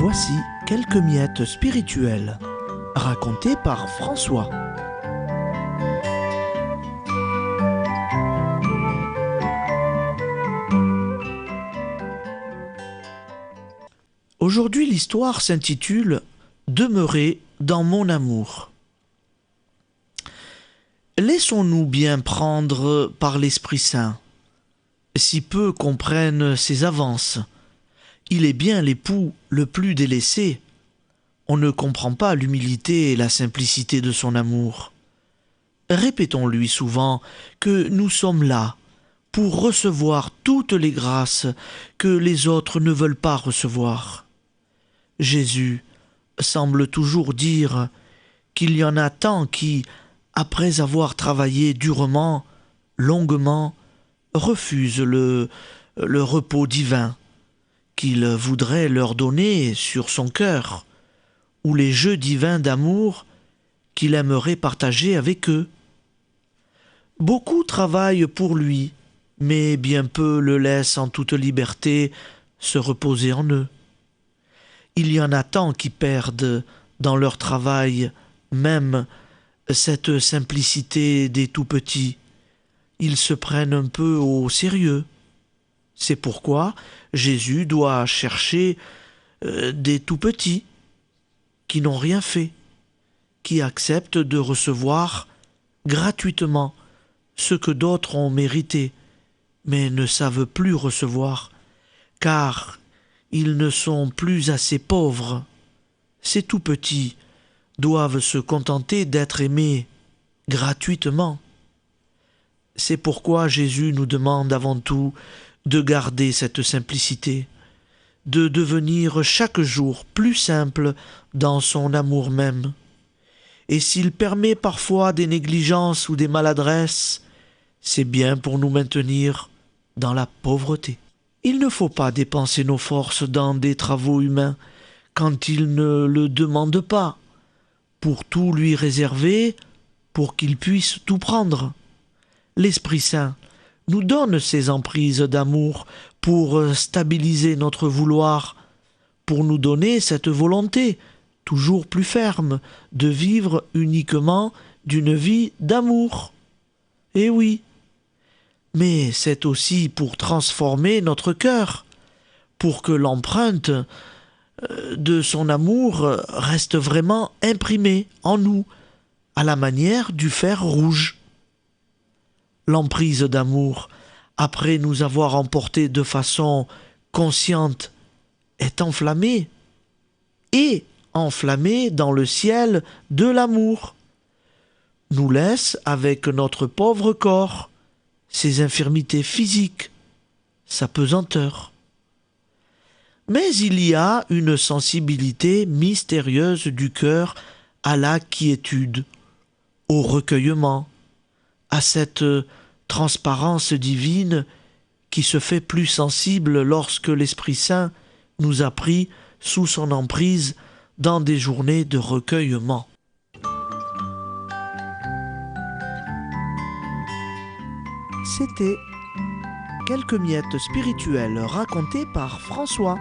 Voici quelques miettes spirituelles, racontées par François. Aujourd'hui, l'histoire s'intitule « Demeurer dans mon amour ». Laissons-nous bien prendre par l'Esprit Saint. Si peu comprennent ses avances, il est bien l'époux le plus délaissé. On ne comprend pas l'humilité et la simplicité de son amour. Répétons-lui souvent que nous sommes là pour recevoir toutes les grâces que les autres ne veulent pas recevoir. Jésus semble toujours dire qu'il y en a tant qui, après avoir travaillé durement, longuement, refusent le repos divin qu'il voudrait leur donner sur son cœur, ou les jeux divins d'amour qu'il aimerait partager avec eux. Beaucoup travaillent pour lui, mais bien peu le laissent en toute liberté se reposer en eux. Il y en a tant qui perdent dans leur travail même cette simplicité des tout-petits. Ils se prennent un peu au sérieux. C'est pourquoi Jésus doit chercher des tout-petits qui n'ont rien fait, qui acceptent de recevoir gratuitement ce que d'autres ont mérité, mais ne savent plus recevoir, car ils ne sont plus assez pauvres. Ces tout-petits doivent se contenter d'être aimés gratuitement. C'est pourquoi Jésus nous demande avant tout de garder cette simplicité, de devenir chaque jour plus simple dans son amour même. Et s'il permet parfois des négligences ou des maladresses, c'est bien pour nous maintenir dans la pauvreté. Il ne faut pas dépenser nos forces dans des travaux humains quand il ne le demande pas, pour tout lui réserver, pour qu'il puisse tout prendre. L'Esprit Saint nous donne ces emprises d'amour pour stabiliser notre vouloir, pour nous donner cette volonté toujours plus ferme de vivre uniquement d'une vie d'amour. Eh oui, mais c'est aussi pour transformer notre cœur, pour que l'empreinte de son amour reste vraiment imprimée en nous, à la manière du fer rouge. L'emprise d'amour, après nous avoir emportés de façon consciente, est enflammée, et enflammée dans le ciel de l'amour, nous laisse avec notre pauvre corps, ses infirmités physiques, sa pesanteur. Mais il y a une sensibilité mystérieuse du cœur à la quiétude, au recueillement, à cette transparence divine qui se fait plus sensible lorsque l'Esprit Saint nous a pris sous son emprise dans des journées de recueillement. C'était quelques miettes spirituelles racontées par François.